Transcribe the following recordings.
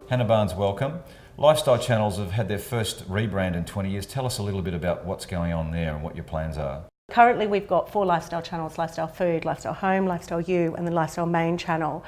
Hannah Barnes, welcome. Lifestyle channels have had their first rebrand in 20 years. Tell us a little bit about what's going on there and what your plans are. Currently we've got 4 lifestyle channels: Lifestyle Food, Lifestyle Home, Lifestyle You, and the Lifestyle Main channel.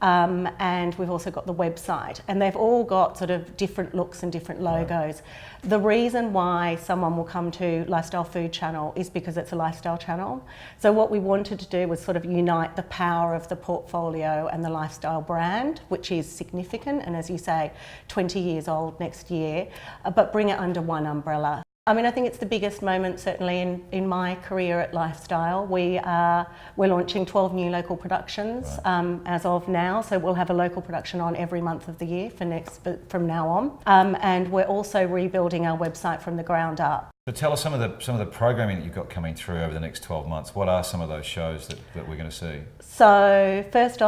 And we've also got the website, and they've all got sort of different looks and different logos. Right. The reason why someone will come to Lifestyle Food channel is because it's a lifestyle channel. So what we wanted to do was sort of unite the power of the portfolio and the lifestyle brand, which is significant, and as you say, 20 years old next year, but bring it under one umbrella. I mean, I think it's the biggest moment certainly in my career at Lifestyle. We're launching 12 new local productions as of now, so we'll have a local production on every month of the year from now on. And we're also rebuilding our website from the ground up. So tell us some of the programming that you've got coming through over the next 12 months. What are some of those shows that we're going to see? So first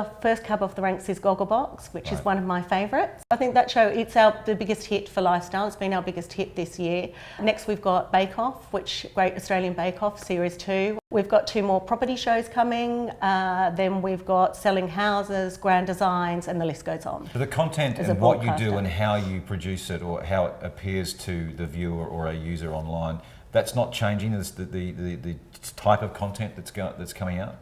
cab off the ranks is Gogglebox, which is one of my favourites. I think that show, it's the biggest hit for Lifestyle. It's been our biggest hit this year. Next we've got Bake Off, Great Australian Bake Off Series 2. We've got 2 more property shows coming. Then we've got Selling Houses, Grand Designs, and the list goes on. So the content and what you do and how you produce it, or how it appears to the viewer or a user online, that's not changing. The type of content that's coming out?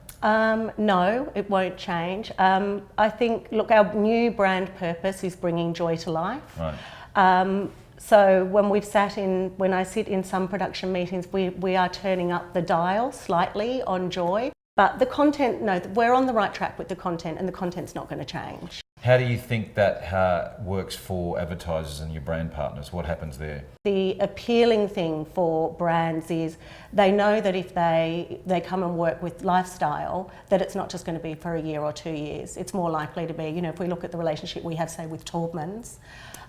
No, it won't change. I think, look, our new brand purpose is bringing joy to life. Right. So when I sit in some production meetings, we are turning up the dial slightly on joy. But the content, no, we're on the right track with the content, and the content's not going to change. How do you think that works for advertisers and your brand partners? What happens there? The appealing thing for brands is they know that if they come and work with Lifestyle, that it's not just going to be for a year or 2 years. It's more likely to be, if we look at the relationship we have, say, with Taubman's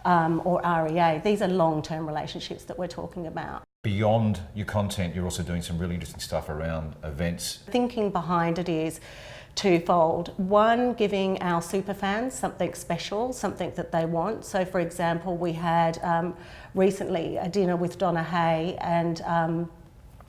or REA, these are long-term relationships that we're talking about. Beyond your content, you're also doing some really interesting stuff around events. Thinking behind it is twofold. One, giving our super fans something special, something that they want. So for example, we had recently a dinner with Donna Hay, and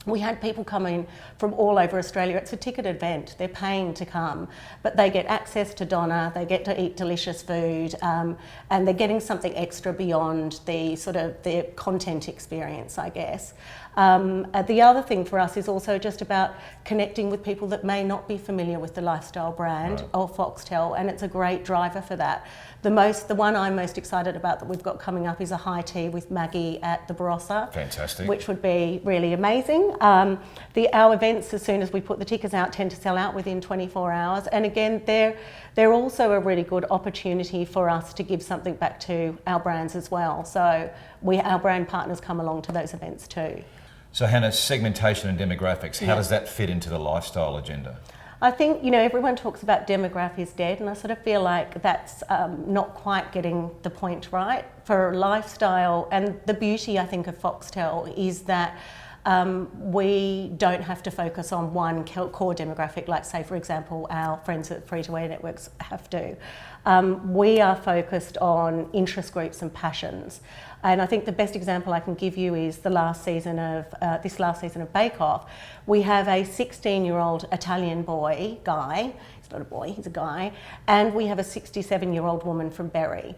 we had people coming from all over Australia. It's a ticketed event, they're paying to come, but they get access to Donna, they get to eat delicious food, and they're getting something extra beyond the content experience, I guess. The other thing for us is also just about connecting with people that may not be familiar with the Lifestyle brand or Foxtel, and it's a great driver for that. The one I'm most excited about that we've got coming up is a high tea with Maggie at the Barossa. Fantastic. Which would be really amazing. Our events, as soon as we put the tickets out, tend to sell out within 24 hours. And again, they're also a really good opportunity for us to give something back to our brands as well. So our brand partners come along to those events too. So Hannah, segmentation and demographics, how does that fit into the lifestyle agenda? I think, everyone talks about demographic is dead, and I sort of feel like that's not quite getting the point right. For Lifestyle, and the beauty, I think, of Foxtel is that we don't have to focus on one core demographic, like, say, for example, our friends at free-to-air networks have to. We are focused on interest groups and passions. And I think the best example I can give you is this last season of Bake Off. We have a 16-year-old Italian guy, he's not a boy, he's a guy, and we have a 67-year-old woman from Berry.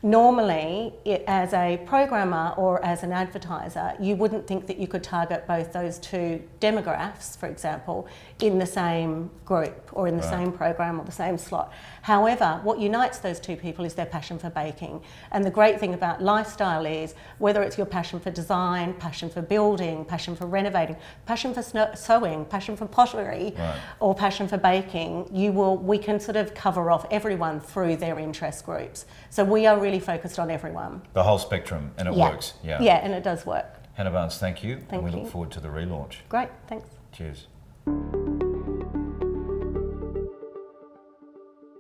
Normally, as a programmer or as an advertiser, you wouldn't think that you could target both those two demographics, for example, in the same group or in the same program or the same slot. However, what unites those two people is their passion for baking. And the great thing about Lifestyle is, whether it's your passion for design, passion for building, passion for renovating, passion for sewing, passion for pottery, or passion for baking, we can sort of cover off everyone through their interest groups. So we are really focused on everyone. The whole spectrum, and it works. Yeah, and it does work. Hannah Barnes, thank you. Thank you. We look forward to the relaunch. Great, thanks. Cheers.